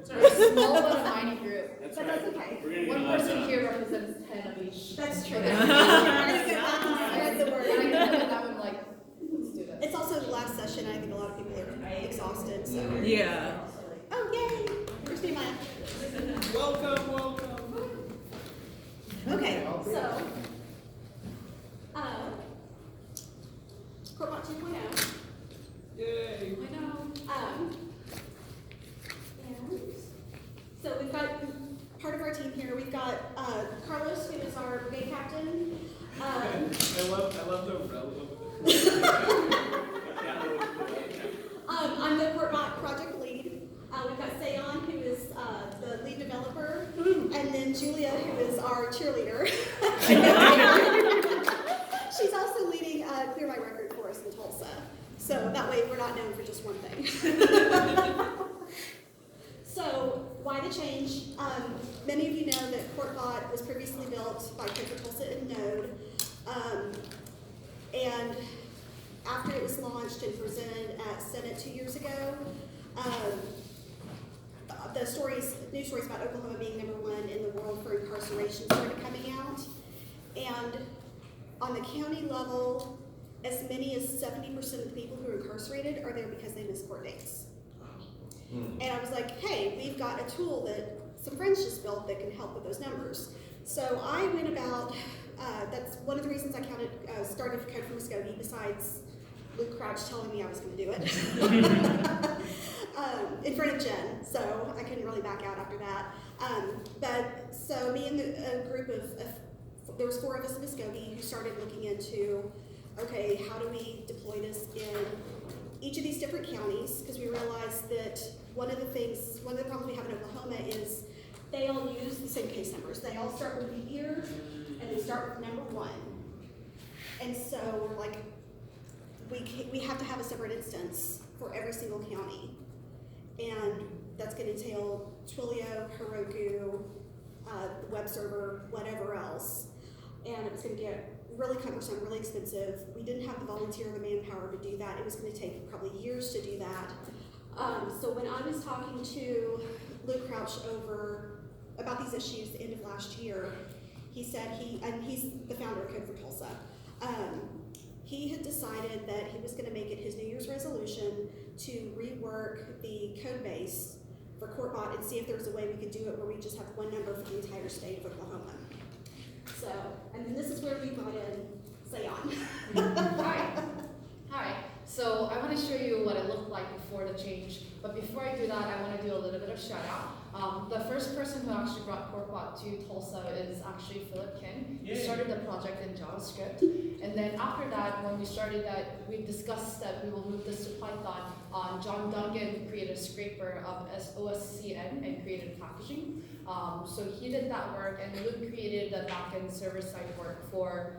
We're a small but a mighty group. That's But right. that's okay. We're gonna One get a lot person done. here represents 10 of each. That's true. Okay. I'm gonna go back and spread the When I word. get to that, I'm like, let's do this. It's also the last session. I think a lot of people are exhausted. So. Yeah. Oh yay! Christy Maya. Welcome, welcome. Okay, so CourtBot 2.0. Yay. I know. And so we've got part of our team here. We've got Carlos, who is our brigade captain. I love the relevant. I'm the CourtBot project lead. We've got Sayon, who is the lead developer, and then Julia, who is our cheerleader. She's also leading Clear My Record for us in Tulsa. So that way we're not known for just one thing. So why the change? Many of you know that CourtBot was previously built by Code for Tulsa and Node. And after it was launched and presented at Senate 2 years ago, the news stories about Oklahoma being #1 in the world for incarceration started coming out. And on the county level, as many as 70% of the people who are incarcerated are there because they miss court dates. And I was like, hey, we've got a tool that some friends just built that can help with those numbers. So I went about, that's one of the reasons I started Code for Muskogee, besides Luke Crouch telling me I was going to do it. In front of Jen, so I couldn't really back out after that. But so me and a group there was 4 of us in Muskogee who started looking into, okay, how do we deploy this in each of these different counties? Because we realized that one of the problems we have in Oklahoma is they all use the same case numbers. They all start with the year, and they start with #1. And so we're like, we have to have a separate instance for every single county. And that's going to entail Twilio, Heroku, the web server, whatever else. And it was going to get really cumbersome, really expensive. We didn't have the volunteer or the manpower to do that. It was going to take probably years to do that. So when I was talking to Luke Crouch about these issues the end of last year, he said he's the founder of Code for Tulsa. He had decided that he was going to make it his New Year's resolution to rework the code base for CourtBot and see if there was a way we could do it where we just have one number for the entire state of Oklahoma. So, and then this is where we brought in Sayon. Hi. So I want to show you what it looked like before the change. But before I do that, I want to do a little bit of shout out. The first person who actually brought CourtBot to Tulsa is actually Philip Kin. He started the project in JavaScript. And then after that, when we started that, we discussed that we will move this to Python. John Dungan created a scraper of OSCN and created packaging. So he did that work, and Luke created the backend server-side work for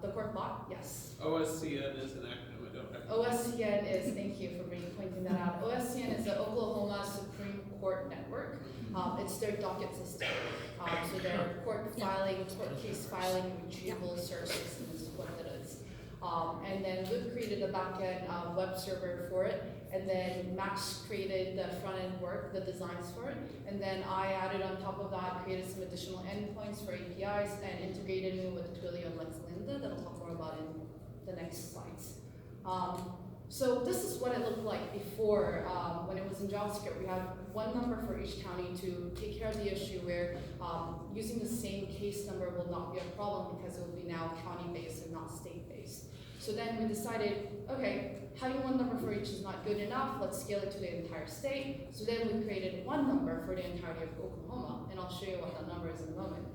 the CourtBot. Yes. OSCN is an acronym I don't have. OSCN is, thank you for pointing that out. OSCN is the Oklahoma Supreme Court Network. It's their docket system. So their court filing, court case filing, retrieval service is what it is. And then Luke created a backend web server for it. And then Max created the front end work, the designs for it. And then I added on top of that, created some additional endpoints for APIs and integrated it with Twilio and LexLinda that I'll talk more about in the next slides. So this is what it looked like before when it was in JavaScript. We had one number for each county to take care of the issue where using the same case number will not be a problem because it will be now county-based and not state-based. So then we decided, okay, having one number for each is not good enough, let's scale it to the entire state. So then we created one number for the entirety of Oklahoma, and I'll show you what that number is in a moment.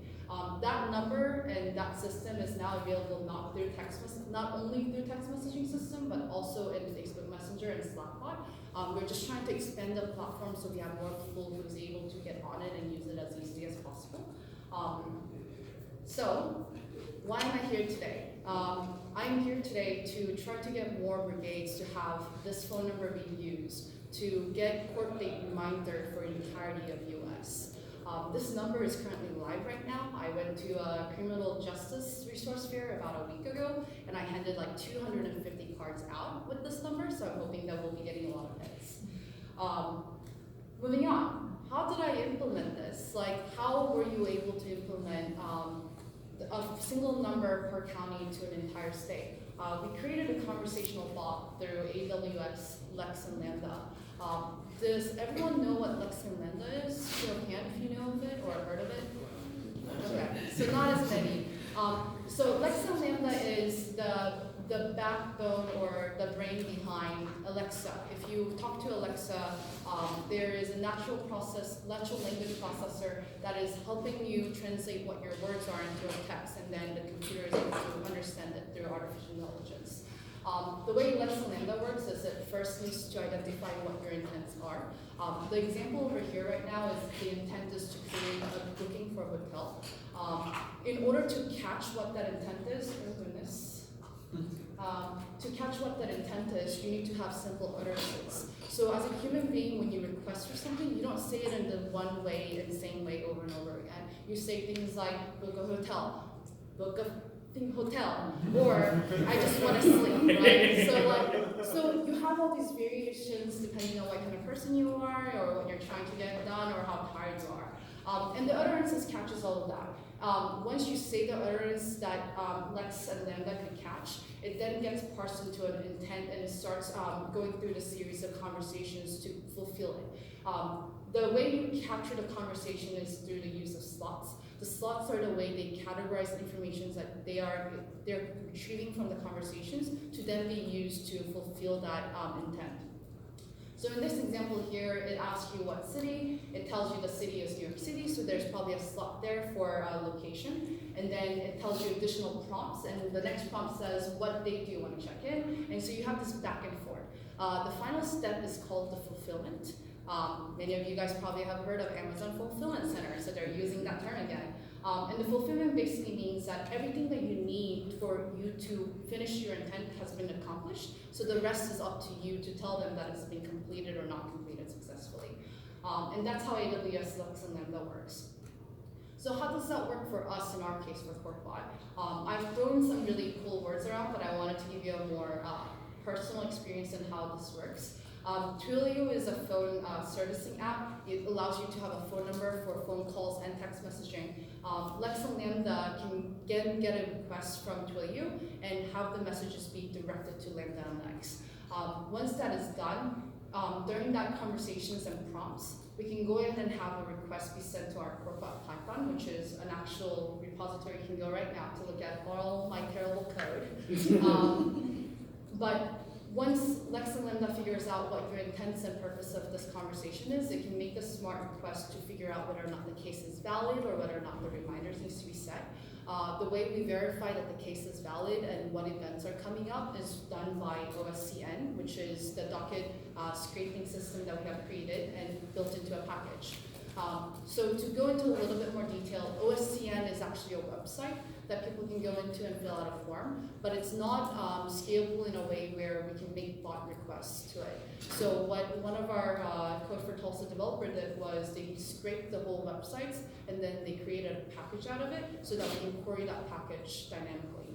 That number and that system is now available not only through text messaging system, but also in Facebook Messenger and Slackbot. We're just trying to expand the platform so we have more people who's able to get on it and use it as easily as possible. So why am I here today? I'm here today to try to get more brigades to have this phone number being used to get court date reminder for the entirety of US. This number is currently live right now. I went to a criminal justice resource fair about a week ago, and I handed like 250 cards out with this number, so I'm hoping that we'll be getting a lot of hits. Moving on, how how did I implement this? Like, how were you able to implement a single number per county to an entire state? We created a conversational bot through AWS, Lex, and Lambda. Does everyone know what Lex and Lambda is? Show of hand if you know of it or heard of it. Okay, so not as many. So Lex and Lambda is the backbone or the brain behind Alexa. If you talk to Alexa, there is a natural language processor that is helping you translate what your words are into a text, and then the computer is able to understand it through artificial intelligence. The way Lex and Lambda works is it first needs to identify what your intents are. The example over here right now is the intent is to create a booking for a hotel. In order to catch what that intent is, oh goodness. To catch what that intent is, you need to have simple utterances. So as a human being, when you request for something, you don't say it in the one way and same way over and over again. You say things like, book a hotel, book a hotel, or I just want to sleep, right? So you have all these variations depending on what kind of person you are, or what you're trying to get done, or how tired you are. And the utterances catches all of that. Once you say the utterance that Lex and Lambda can catch, it then gets parsed into an intent and it starts going through the series of conversations to fulfill it. The way you capture the conversation is through the use of slots. The slots are the way they categorize information that they're retrieving from the conversations to then be used to fulfill that intent. So in this example here, it asks you what city. It tells you the city is New York City, so there's probably a slot there for a location. And then it tells you additional prompts, and the next prompt says, what date do you want to check in? And so you have this back and forth. The final step is called the fulfillment. Many of you guys probably have heard of Amazon Fulfillment Center, so they're using that term again. And the fulfillment basically means that everything that you need for you to finish your intent has been accomplished, so the rest is up to you to tell them that it's been completed or not completed successfully. And that's how AWS Lex and Lambda works. So how does that work for us in our case with CourtBot? I've thrown some really cool words around, but I wanted to give you a more personal experience in how this works. Twilio is a phone servicing app. It allows you to have a phone number for phone calls and text messaging. Lex and Lambda can get a request from Twilio and have the messages be directed to Lambda and Lex. Once that is done, during that conversations and prompts, we can go ahead and have a request be sent to our CourtBot Python, which is an actual repository you can go right now to look at all my terrible code. But once Lex and Lambda figures out what your intents and purpose of this conversation is, it can make a smart request to figure out whether or not the case is valid or whether or not the reminders needs to be set. The way we verify that the case is valid and what events are coming up is done by OSCN, which is the docket scraping system that we have created and built into a package. So to go into a little bit more detail, OSCN is actually a website that people can go into and fill out a form, but it's not scalable in a way where we can make bot requests to it. So what one of our Code for Tulsa developer did was they scraped the whole website and then they created a package out of it so that we can query that package dynamically.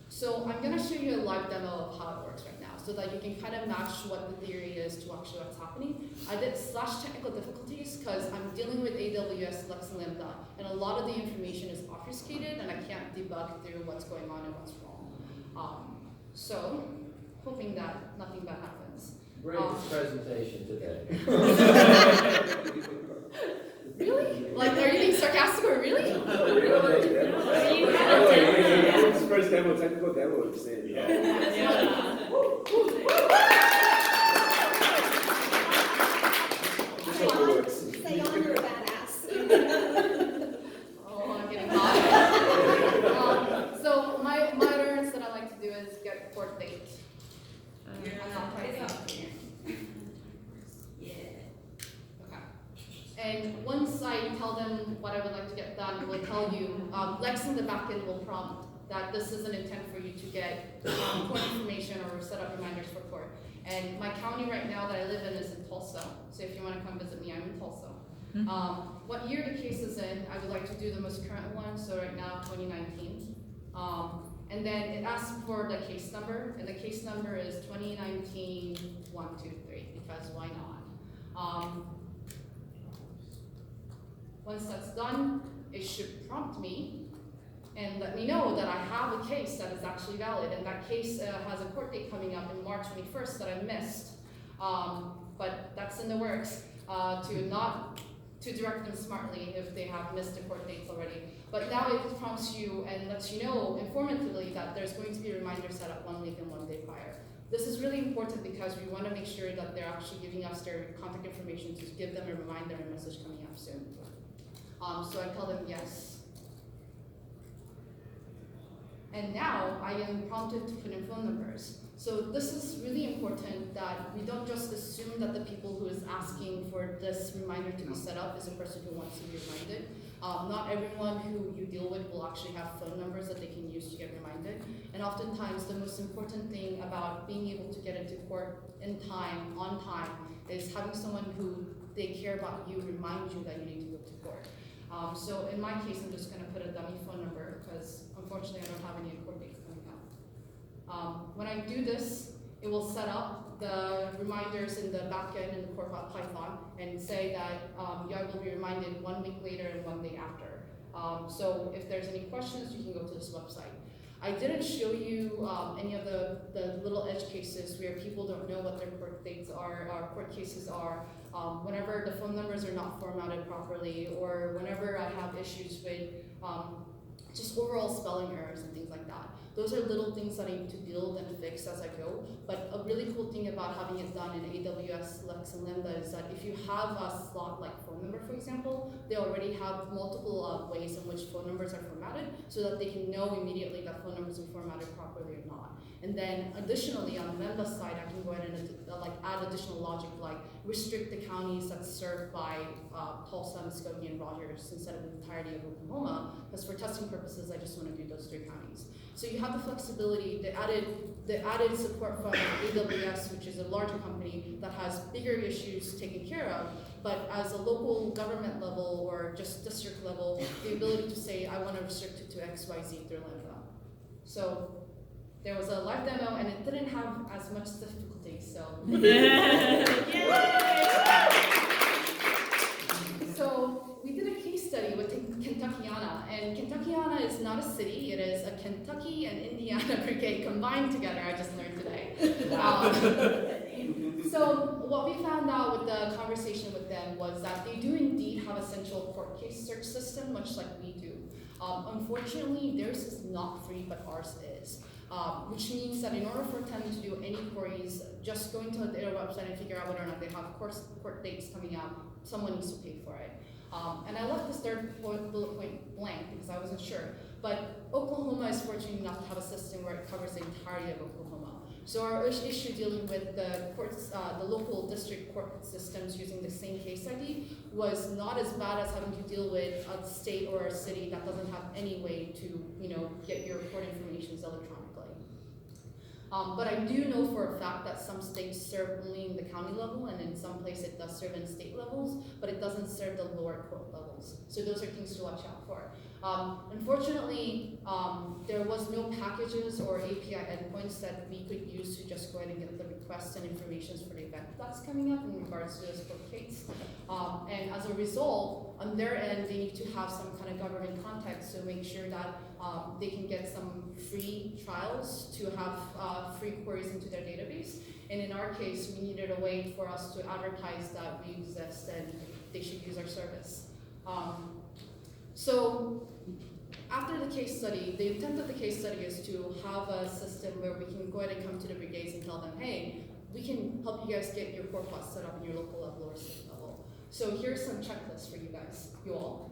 So I'm gonna show you a live demo of how it works right now so that you can kind of match what the theory is to actually what's happening. I did /technical difficulties because I'm dealing with AWS, Lex, and Lambda, and a lot of the information is obfuscated and I can't debug through what's going on and what's wrong. So, hoping that nothing bad happens. Great presentation today. Really? Like, are you being sarcastic or really? It's the first technical demo I've seen. Say on, you're a badass. Oh, I'm getting hot. So my utterance that I like to do is get court date. I'm not typing. Okay. And once I tell them what I would like to get done, it will tell you, Lex in the backend will prompt that this is an intent for you to get court information or set up reminders for court. And my county right now that I live in is in Tulsa. So if you want to come visit me, I'm in Tulsa. What year the case is in, I would like to do the most current one. So right now, 2019. And then it asks for the case number, and the case number is 2019-123, because why not? Once that's done, it should prompt me and let me know that I have a case that is actually valid, and that case has a court date coming up in March 21st that I missed. But that's in the works, to direct them smartly if they have missed the court dates already. But now it prompts you and lets you know informatively that there's going to be a reminder set up 1 week and 1 day prior. This is really important because we want to make sure that they're actually giving us their contact information to give them a reminder and message coming up soon. So I tell them yes. And now I am prompted to put in phone numbers. So this is really important that we don't just assume that the people who is asking for this reminder to be set up is a person who wants to be reminded. Not everyone who you deal with will actually have phone numbers that they can use to get reminded. And oftentimes the most important thing about being able to get into court in time, on time, is having someone who they care about you remind you that you need to go to court. So in my case, I'm just gonna put a dummy phone number because unfortunately I don't have any court dates coming up. When I do this, it will set up the reminders in the backend in the CourtBot Python and say that you will be reminded 1 week later and 1 day after. So if there's any questions, you can go to this website. I didn't show you any of the little edge cases where people don't know what their court dates are, or court cases are. Whenever the phone numbers are not formatted properly, or whenever I have issues with just overall spelling errors and things like that. Those are little things that I need to build and fix as I go. But a really cool thing about having it done in AWS, Lex, and Lambda is that if you have a slot like phone number, for example, they already have multiple ways in which phone numbers are formatted so that they can know immediately that phone numbers are formatted properly or not. And then additionally, on the Lambda side, I can go ahead and add additional logic like restrict the counties that's served by Tulsa, Muskogee, and Rogers instead of the entirety of Oklahoma, because for testing purposes, I just want to do those 3 counties. So you have the flexibility, the added support from AWS, which is a larger company that has bigger issues taken care of, but as a local government level or just district level, the ability to say, I want to restrict it to XYZ through Lambda. So there was a live demo and it didn't have as much difficulty, so. So we did a case study with Kentuckiana, and Kentuckiana is not a city, it is a Kentucky and Indiana Brigade combined together, I just learned today. So what we found out with the conversation with them was that they do indeed have a central court case search system, much like we do. Unfortunately, theirs is not free, but ours is. Which means that in order for them to do any queries, just going to their website and figure out whether or not they have court dates coming out, someone needs to pay for it. And I left this third bullet point blank because I wasn't sure. But Oklahoma is fortunate enough to have a system where it covers the entirety of Oklahoma. So our issue dealing with the courts, the local district court systems using the same case ID was not as bad as having to deal with a state or a city that doesn't have any way to, get your court information electronically. But I do know for a fact that some states serve only in the county level, and in some places it does serve in state levels, but it doesn't serve the lower court levels. So those are things to watch out for. Unfortunately, there was no packages or API endpoints that we could use to just go ahead and get the requests and information for the event that's coming up in regards to this court case. And as a result, on their end, they need to have some kind of government context to make sure that they can get some free trials to have free queries into their database. And in our case, we needed a way for us to advertise that we exist and they should use our service. So after the case study, the intent of the case study is to have a system where we can go ahead and come to the brigades and tell them, hey, we can help you guys get your CourtBot set up in your local level or state level. So here's some checklists for you guys, you all.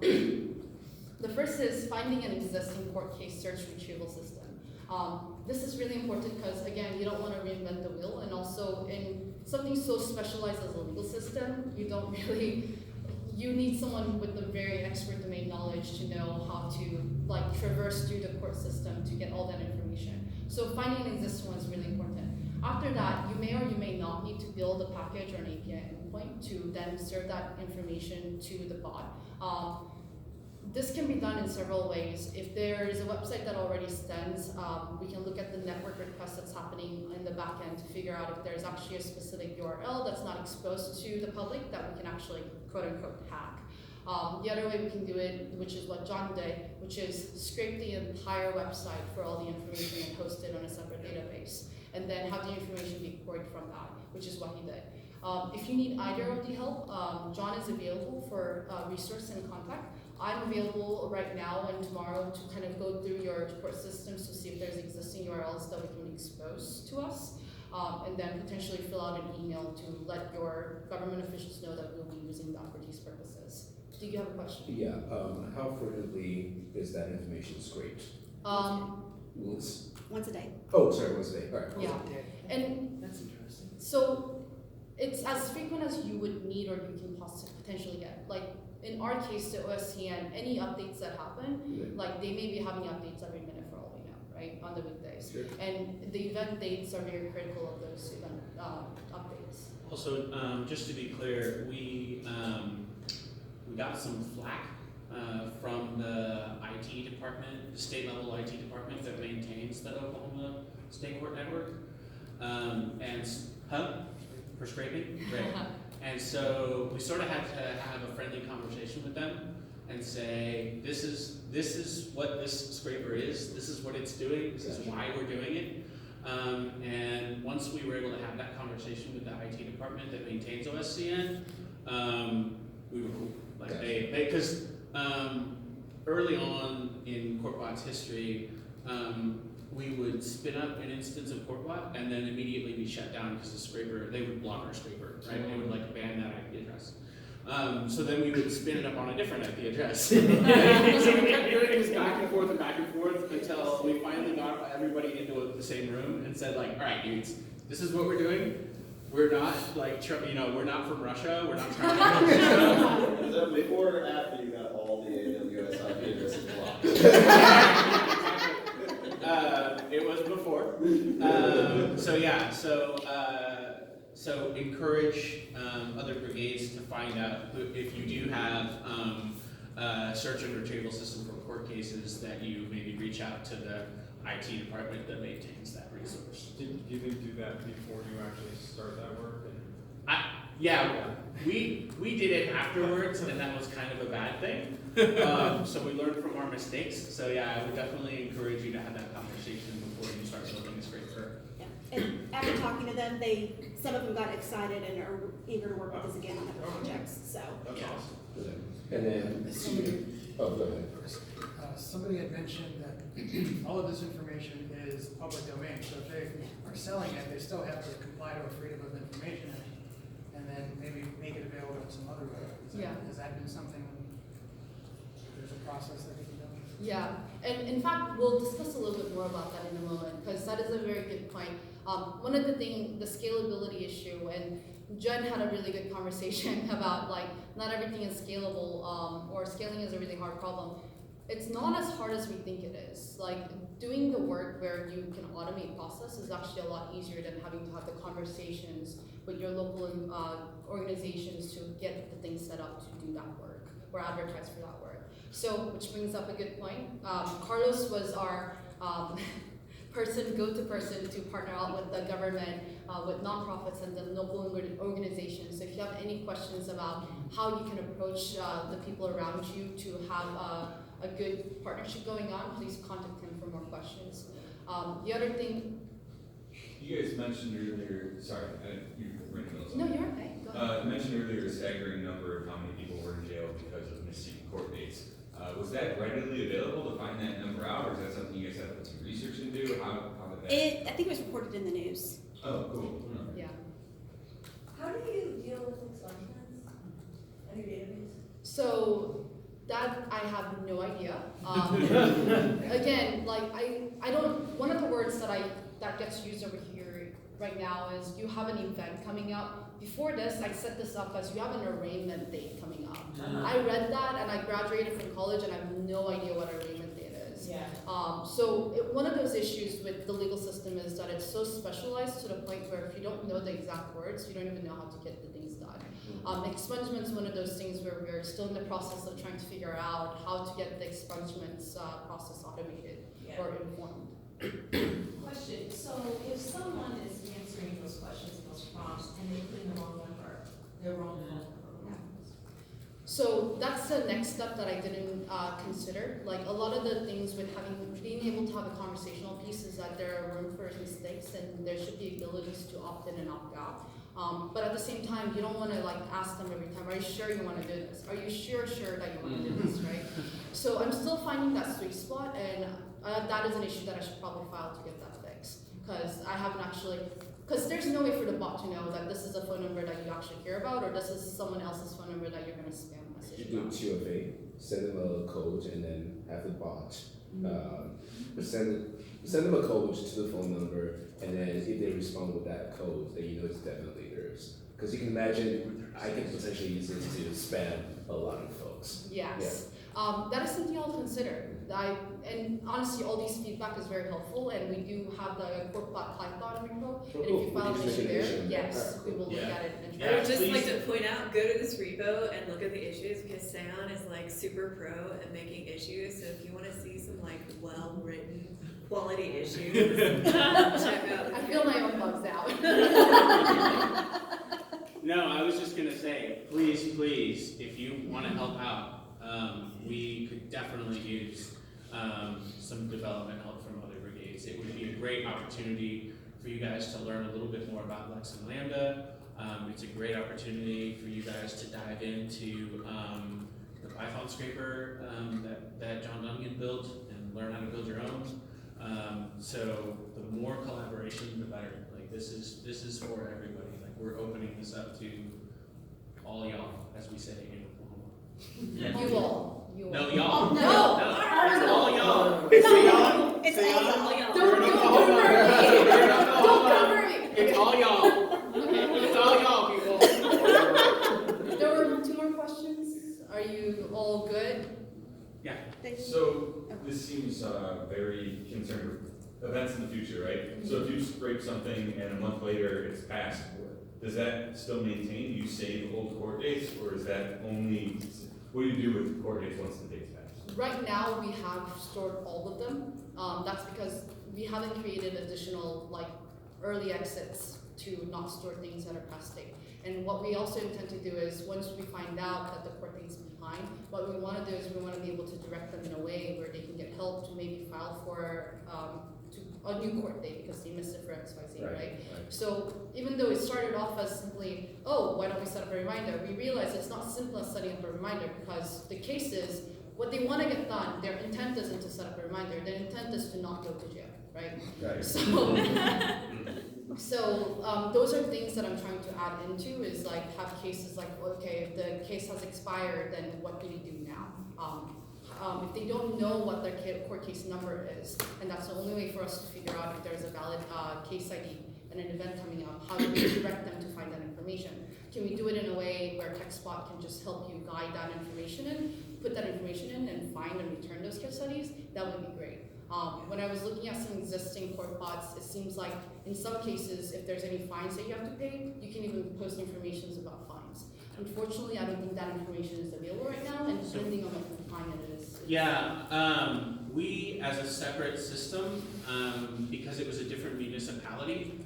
The first is finding an existing court case search retrieval system. This is really important because, again, you don't want to reinvent the wheel, and also in something so specialized as a legal system, you need someone with the very expert domain knowledge to know how to traverse through the court system to get all that information. So finding an existing one is really important. After that, you may or you may not need to build a package or an API endpoint to then serve that information to the bot. This can be done in several ways. If there is a website that already stands, we can look at the network request that's happening in the back end to figure out if there's actually a specific URL that's not exposed to the public that we can actually quote unquote hack. The other way we can do it, which is what John did, which is scrape the entire website for all the information and host it on a separate database, and then have the information be queried from that, which is what he did. If you need either of the help, John is available for resource and contact. I'm available right now and tomorrow to kind of go through your court systems to see if there's existing URLs that we can expose to us, and then potentially fill out an email to let your government officials know that we'll be using that for these purposes. Do you have a question? Yeah, how frequently is that information scraped? Once a day. Oh, sorry, what's the day? All right. Yeah, and That's interesting. so it's as frequent as you would need or you can potentially get. Like in our case, the OSCN, any updates that happen, like they may be having updates every minute for all we know, right, on the weekdays. Sure. And the event dates are very critical of those event updates. Also, just to be clear, we got some flack from the IT department, the state level IT department that maintains the Oklahoma State Court Network, for scraping, right? And so we sort of had to have a friendly conversation with them and say, this is what this scraper is, this is what it's doing, this is why we're doing it. And once we were able to have that conversation with the IT department that maintains OSCN, we were cool. Like because early on in CourtBot's history, we would spin up an instance of CourtBot and then immediately be shut down because the scraper, they would block our scraper, right? They would like ban that IP address. So then we would spin it up on a different IP address. So we kept doing this back and forth until we finally got everybody into the same room and said like, all right, dudes, this is what we're doing. We're not like, we're not from Russia. We're not trying to Russia. Was that before or after you got all the AWS IP addresses blocked? It was before. So encourage other brigades to find out if you do have a search and retrieval system for court cases that you maybe reach out to the IT department that maintains that resource. Did you do that before you actually start that work? We did it afterwards, and that was kind of a bad thing. So we learned from our mistakes. So yeah, I would definitely encourage you to have that conversation before you start building a scraper. Yeah. And after talking to them, some of them got excited and are eager to work with us again on other projects. So. That's awesome. And then, oh, go ahead. Somebody had mentioned that all of this information is public domain, so if they are selling it, they still have to comply to a Freedom of Information Act, and then maybe make it available in some other way. Has that been something, there's a process that can be done? Yeah, and in fact, we'll discuss a little bit more about that in a moment, because that is a very good point. One of the things, the scalability issue, and Jen had a really good conversation about like, not everything is scalable, or scaling is a really hard problem. It's not as hard as we think it is. Like doing the work where you can automate process is actually a lot easier than having to have the conversations with your local organizations to get the things set up to do that work or advertise for that work. So, which brings up a good point. Carlos was our go-to person to partner out with the government, with nonprofits and the local organizations. So if you have any questions about how you can approach the people around you to have a good partnership going on, please contact him for more questions. The other thing. You guys mentioned earlier, sorry, you were running those. No, you're okay. Go ahead. You mentioned earlier a staggering number of how many people were in jail because of missing court dates. Was that readily available to find that number out, or is that something you guys have to put some research into? How did that? I think it was reported in the news. Oh, cool. Yeah. How do you deal with expungements on your database? So that I have no idea. Again, like I don't. One of the words that gets used over here right now is you have an event coming up. Before this, I set this up as you have an arraignment date coming up. I read that and I graduated from college and I have no idea what arraignment date is. Yeah. One of those issues with the legal system is that it's so specialized to the point where if you don't know the exact words, you don't even know how to get the things done. Expungement is one of those things where we're still in the process of trying to figure out how to get the expungements process automated or informed. Question, so if someone is answering those questions, those prompts, and they put in the wrong number, their wrong phone number, So that's the next step that I didn't consider. Like a lot of the things with being able to have a conversational piece is that there are room for mistakes and there should be abilities to opt in and opt out. But at the same time, you don't want to like ask them every time, are you sure you want to do this? Are you sure that you want to do this, right? So I'm still finding that sweet spot, and that is an issue that I should probably file to get that fixed. Because I haven't actually, because there's no way for the bot to know that this is a phone number that you actually care about, or this is someone else's phone number that you're going to spam message You do about. 2FA, send them a code, and then have the bot send them a code to the phone number, and then if they respond with that code, then you know it's definitely theirs. Because you can imagine, I can potentially use this to spam a lot of folks. Yes. That is something I'll consider. And honestly, all these feedback is very helpful, and we do have the CourtBot Python repo. And if you file an issue there, yes, we will look at it and try. I would just please. like to point out, go to this repo and look at the issues, because Seon is like super pro at making issues. So if you want to see some like well-written quality issues, check out. I feel my own bugs out. No, I was just gonna say, please, if you want to help out, we could definitely use some development help from other brigades. It would be a great opportunity for you guys to learn a little bit more about Lex and Lambda. It's a great opportunity for you guys to dive into the Python scraper that John Duncan built and learn how to build your own. So the more collaboration, the better. Like this is for everybody. Like we're opening this up to all y'all, as we say in Oklahoma. You all. No, y'all. No. It's all y'all. It's Say all y'all. y'all. It's Say all y'all. y'all. Don't cover me. It's all y'all. It's all y'all, people. There were 2 more questions. Are you all good? Yeah. So this seems very concerned with events in the future, right? So if you scrape something and a month later it's passed, does that still maintain? Do you save old court dates, or is that only, what do you do with court dates once the date's passed? Right now, we have stored all of them. That's because we haven't created additional like early exits to not store things that are past date. And what we also intend to do is once we find out that the court date's behind, what we want to do is we want to be able to direct them in a way where they can get help to maybe file for a new court date because they missed it for XYZ, right? So even though it started off as simply, oh, why don't we set up a reminder? We realized it's not simple as setting up a reminder because the case is, what they want to get done, their intent isn't to set up a reminder, their intent is to not go to jail, right? So those are things that I'm trying to add into is like have cases like, okay, if the case has expired, then what do we do now? If they don't know what their court case number is, and that's the only way for us to figure out if there's a valid case ID and an event coming up, how do we direct them to find that information? Can we do it in a way where TechSpot can just help you guide that information in, put that information in, and find and return those case studies? That would be great. When I was looking at some existing CourtBots, it seems like in some cases, if there's any fines that you have to pay, you can even post information about fines. Unfortunately, I don't think that information is available right now, and depending on what the fine it is. Yeah, we as a separate system, because it was a different municipality,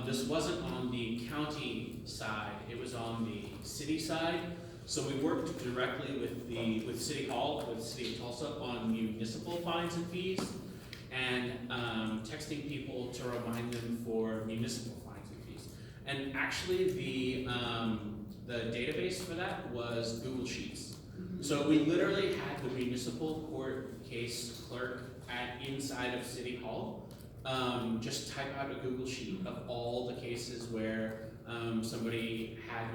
this wasn't on the county side, it was on the city side. So we worked directly with City Hall, with City of Tulsa on municipal fines and fees, and texting people to remind them for municipal fines and fees. And actually the database for that was Google Sheets. So we literally had the municipal court case clerk inside of City Hall just type out a Google Sheet of all the cases where somebody had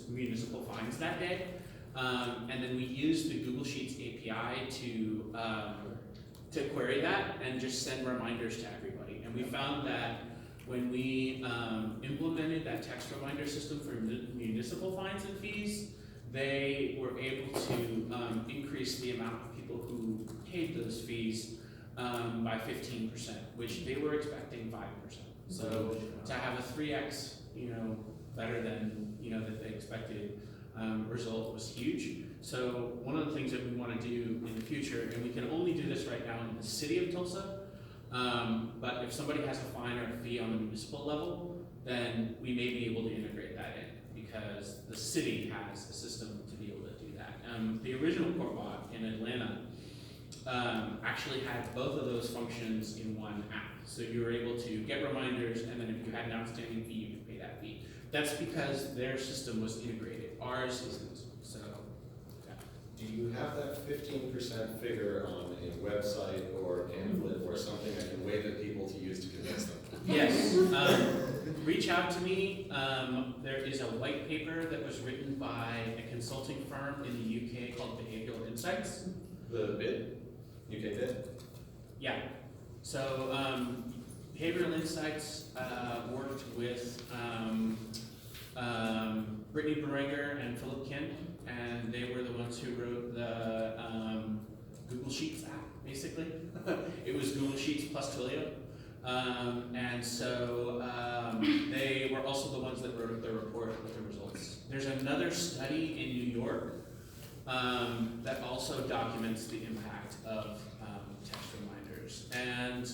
municipal fines that day. And then we used the Google Sheets API to query that and just send reminders to everybody. And we found that when we implemented that text reminder system for municipal fines and fees, they were able to increase the amount of people who paid those fees by 15%, which they were expecting 5%. So to have a 3x, better than that they expected result was huge. So one of the things that we want to do in the future, and we can only do this right now in the city of Tulsa, but if somebody has a fine or a fee on the municipal level, then we may be able to integrate that in because the city has a system to be able to do that. the original CourtBot in Atlanta actually had both of those functions in one app. So you were able to get reminders, and then if you had an outstanding fee, you could pay that fee. That's because their system was integrated. Ours isn't. So, yeah. Do you have that 15% figure on a website or pamphlet or something I can wave at people to use to convince them? Yes. Reach out to me. There is a white paper that was written by a consulting firm in the UK called Behavioral Insights. The bid? UK bid? Yeah. So Behavioral Insights worked with Brittany Berenger and Philip Kent, and they were the ones who wrote the Google Sheets app, basically. It was Google Sheets plus Twilio. And so they were also the ones that wrote the report with the results. There's another study in New York that also documents the impact of text reminders. And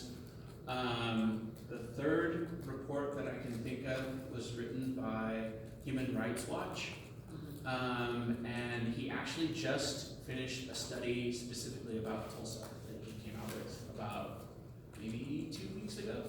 the third report that I can think of was written by Human Rights Watch. And he actually just finished a study specifically about Tulsa that he came out with about maybe 2 weeks ago.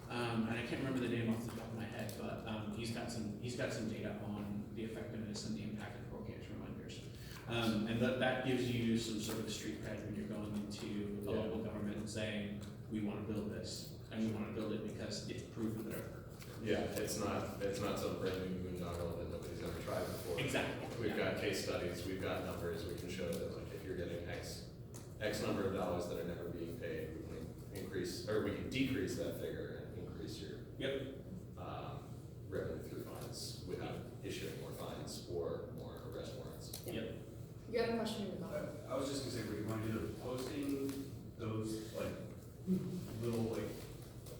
And I can't remember the name off the top of my head, but he's got some data on the effectiveness and the impact of court case reminders. And that gives you some sort of street cred when you're going into a local government and saying, we want to build this, and we want to build it because it's proven that it works. Yeah, it's not some brand new boondoggle that nobody's ever tried before. Exactly. We've got case studies, we've got numbers, we can show that like if you're getting X number of dollars that are never being paid, we can increase, or we can decrease that figure and increase your revenue through fines without issuing more fines or more arrest warrants. Yep. You got a question in the back? I was just gonna say, were you going to do posting those like little like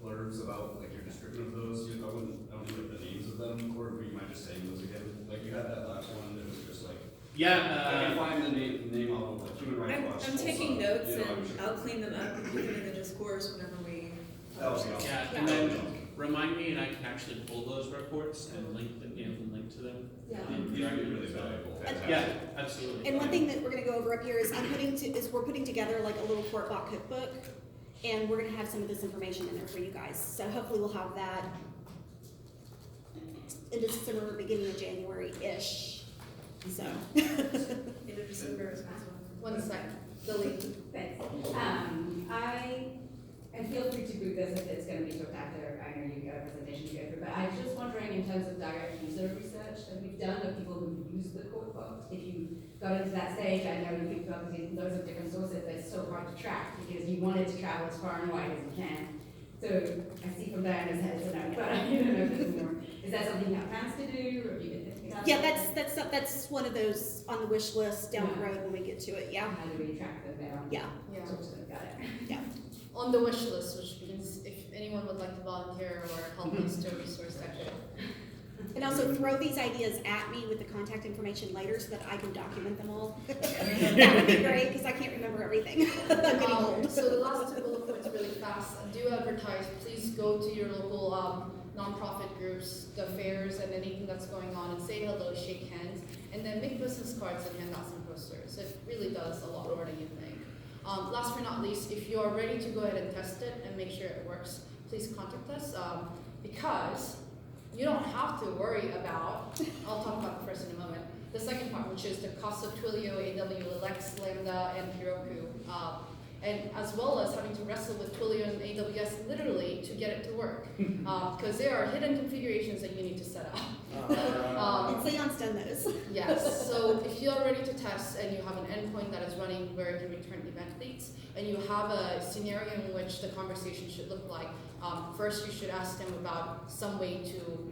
blurbs about like your description of those? I don't know like the names of them, or were you mind just saying those again? Like you had that last one that was just like. I can find the name of like Human Rights Watch. I'm taking Tulsa. notes You know, and I'll clean them up and put them in the discourse whenever we. That would be awesome. Yeah, and then remind me, and I can actually pull those reports and link them, link to them. Yeah. These would be really valuable. Yeah, absolutely. And one thing that we're gonna go over up here is we're putting together like a little CourtBot cookbook, and we're gonna have some of this information in there for you guys. So hopefully we'll have that in December, beginning of January-ish. So. End of December is possible. 1 second. Delete. Thanks. And feel free to group this if it's going to be talked after. I know you've got a presentation to go through, but I was just wondering in terms of direct user research that we've done of people who've used the CourtBot. If you got into that stage, I know you've got loads of different sources. They're so hard to track because you wanted to travel as far and wide as you can. So I see from Diana's head, so no, but I don't know if there's more. Is that something you have plans to do, or have you been thinking about? Yeah, that's one of those on the wish list down the road when we get to it. Yeah. How do we track them down? Yeah. Yeah. Talk to them about it. Yeah. On the wish list, which means if anyone would like to volunteer or help us to resource that could. And also throw these ideas at me with the contact information later so that I can document them all. That would be great because I can't remember everything. I'm getting old. So the last 2 bullet points really fast. Do advertise. Please go to your local nonprofit groups, the fairs, and anything that's going on, and say hello, shake hands, and then make business cards and hand out some posters. It really does a lot more than you think. Last but not least, if you are ready to go ahead and test it and make sure it works, please contact us because you don't have to worry about, I'll talk about the first in a moment, the second part, which is the cost of Twilio, AW, Lex, Lambda, and Heroku, and as well as having to wrestle with Twilio and AWS literally to get it to work, because there are hidden configurations that you need to set up. And Xeon's done those. Yes, so if you're ready to test and you have an endpoint that is running where it can return event leads, and you have a scenario in which the conversation should look like, first you should ask them about some way to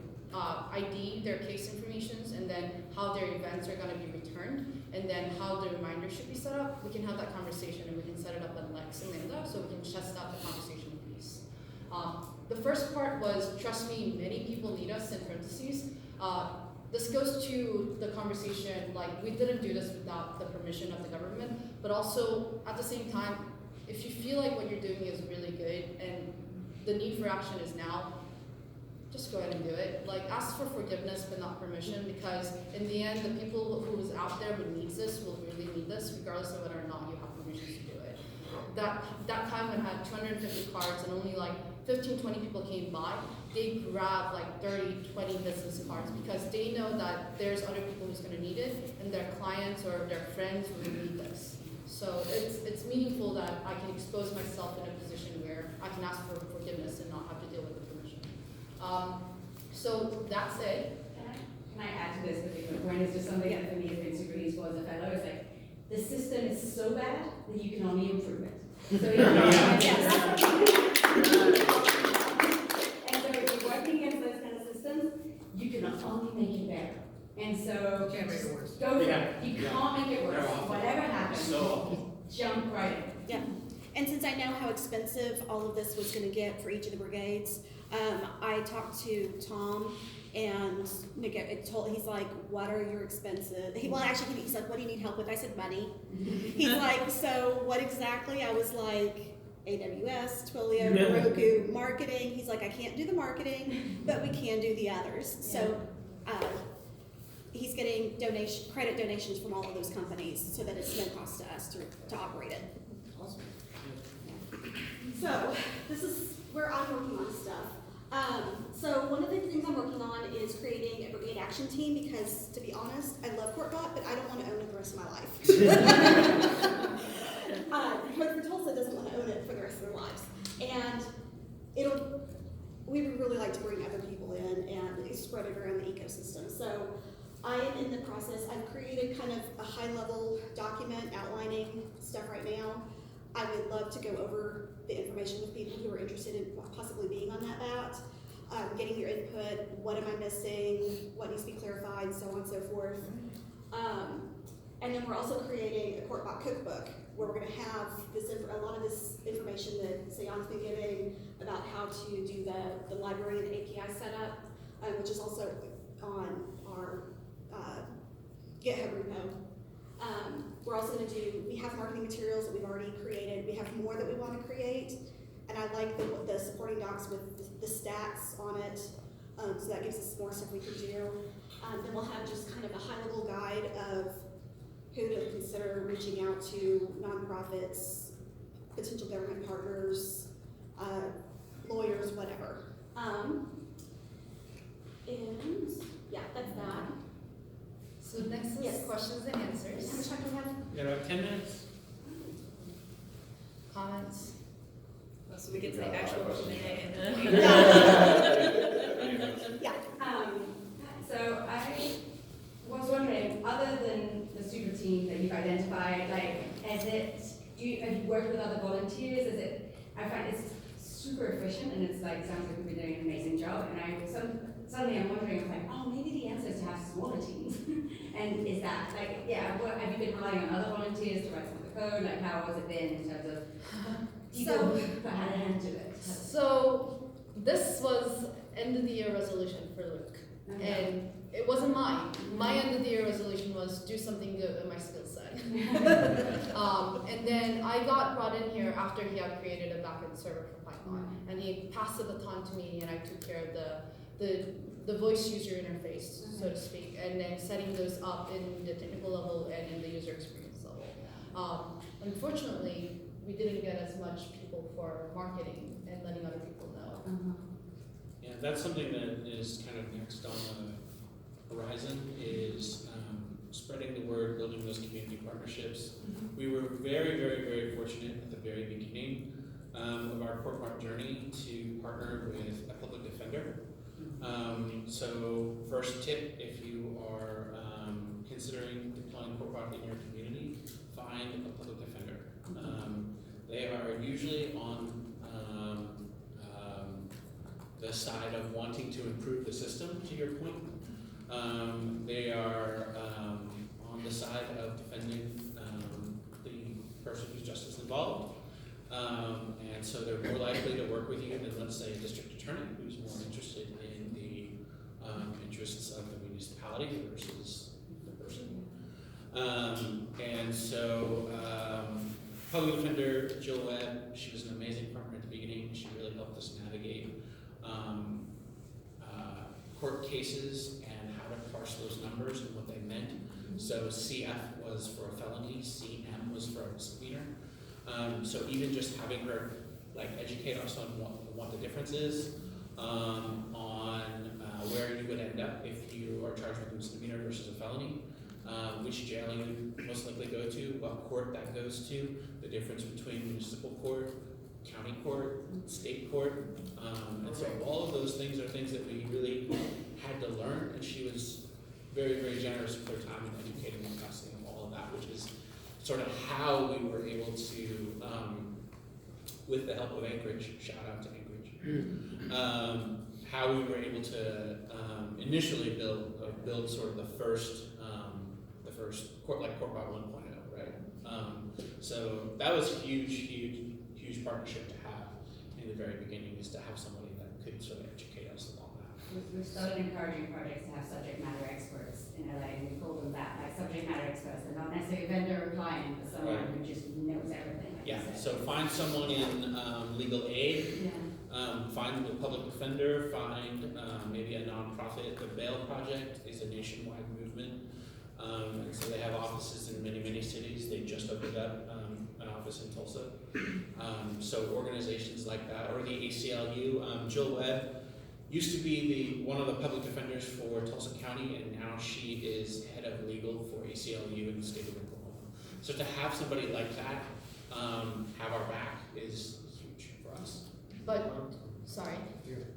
ID their case informations, and then how their events are going to be returned, and then how the reminder should be set up. We can have that conversation and we can set it up on Lex and Lambda so we can test out the conversation piece. The first part was, trust me, many people need us, in parentheses. This goes to the conversation, like we didn't do this without the permission of the government, but also at the same time, if you feel like what you're doing is really good and the need for action is now, just go ahead and do it. Like, ask for forgiveness but not permission, because in the end, the people who's out there who needs this will really need this, regardless of whether or not you have permission to do it. That time when I had 250 cards and only like 15, 20 people came by, they grabbed like 30, 20 business cards because they know that there's other people who's gonna need it, and their clients or their friends will need this. So it's meaningful that I can expose myself in a position where I can ask for forgiveness and not have to deal with the permission. So that's it. Can I add to this particular point? It's just something that for me has been super useful as a fellow. It's like, the system is so bad that you can only improve it. So if you're working against those kind of systems, you can only make it better. And so You can't make it worse. Go for it. You can't make it worse. Whatever happens, So jump right in. Yeah, and since I know how expensive all of this was gonna get for each of the brigades, I talked to Tom and he's like, what are your expenses? He's like, what do you need help with? I said, money. He's like, so what exactly? I was like, AWS, Twilio, Heroku, marketing. He's like, I can't do the marketing, but we can do the others. So, he's getting credit donations from all of those companies so that it's no cost to us to operate it. Awesome. So this is where I'm working on stuff. So one of the things I'm working on is creating a Brigade action team because, to be honest, I love CourtBot, but I don't want to own it the rest of my life. But for Tulsa doesn't want to own it for the rest of their lives. And we would really like to bring other people in and spread it around the ecosystem. So I am in the process. I've created kind of a high-level document outlining stuff right now. I would love to go over the information with people who are interested in possibly being on that bat, getting your input, what am I missing, what needs to be clarified, so on and so forth. And then we're also creating a CourtBot cookbook where we're going to have a lot of this information that Seon's been giving about how to do the library and the API setup, which is also on our GitHub repo. We're also going to we have marketing materials that we've already created. We have more that we want to create. And I like the supporting docs with the stats on it. So that gives us more stuff we can do. Then we'll have just kind of a high-level guide of who to consider reaching out to, nonprofits, potential government partners, lawyers, whatever. And yeah, that's that. So next is Yes. questions and How much answers. time do we have? we got about 10 minutes. Comments. So we can say Yeah, actual questions. Q&A and then. Yeah. So I was wondering, other than the super team that you've identified, like, have you worked with other volunteers? I find it's super efficient and it's like, sounds like we've been doing an amazing job. And suddenly I'm wondering, I'm like, oh, maybe the answer is to have smaller teams. And is that, like, what, have you been relying on other volunteers to write some of the code? Like, how has it been in terms of people who had a hand to it? So this was end of the year resolution for Luke. And it wasn't mine. My end of the year resolution was do something good with my skill set. And then I got brought in here after he had created a backend server for Python. And he passed the baton to me and I took care of the voice user interface, so to speak, and then setting those up in the technical level and in the user experience level. Unfortunately, we didn't get as much people for marketing and letting other people know. Yeah, that's something that is kind of next on the horizon, is spreading the word, building those community partnerships. We were very, very, very fortunate at the very beginning of our CourtBot journey to partner with a public defender. So first tip, if you are considering deploying CourtBot in your community, find a public defender. They are usually on the side of wanting to improve the system, to your point. They are on the side of defending the person who's just as involved. And so they're more likely to work with you than, let's say, a district attorney who's more interested in the interests of the municipality versus the person. And so public defender Jill Webb, she was an amazing partner at the beginning. She really helped us navigate court cases and how to parse those numbers and what they meant. So CF was for a felony, CM was for a misdemeanor. So even just having her like educate us on what the difference is, on where you would end up if you are charged with a misdemeanor versus a felony, which jail you would most likely go to, what court that goes to, the difference between municipal court, county court, state court, and so all of those things are things that we really had to learn, and she was very, very generous with her time in educating us in all of that, which is sort of how we were able to, with the help of Anchorage, shout out to Anchorage, how we were able to initially build sort of the first CourtBot 1.0, right? So that was a huge partnership to have in the very beginning, is to have somebody that could sort of educate us along that. We've started encouraging projects to have subject matter experts in LA, and we call them that, like subject matter experts. They're not necessarily a vendor or client, but someone who just knows everything. Like Yeah, you said. so find someone in legal aid, find a public defender, find maybe a nonprofit. The Bail Project is a nationwide movement, and so they have offices in many, many cities. They just opened up an office in Tulsa. So organizations like that, or the ACLU. Jill Webb used to be one of the public defenders for Tulsa County, and now she is head of legal for ACLU in the state of Oklahoma. So to have somebody like that have our back is huge for us. But, sorry,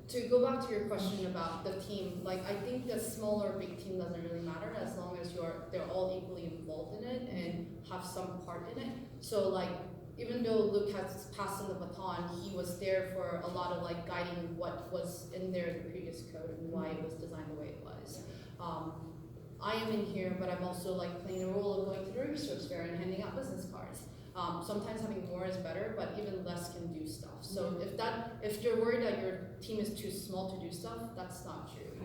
to go back to your question about the team, like I think the small or big team doesn't really matter as long as they're all equally involved in it and have some part in it. So like, even though Luke has passed on the baton, he was there for a lot of like guiding what was in there in the previous code and why it was designed the way it was. I am in here, but I'm also like playing a role of going to the research fair and handing out business cards. Sometimes having more is better, but even less can do stuff. So if you're worried that your team is too small to do stuff, that's not true.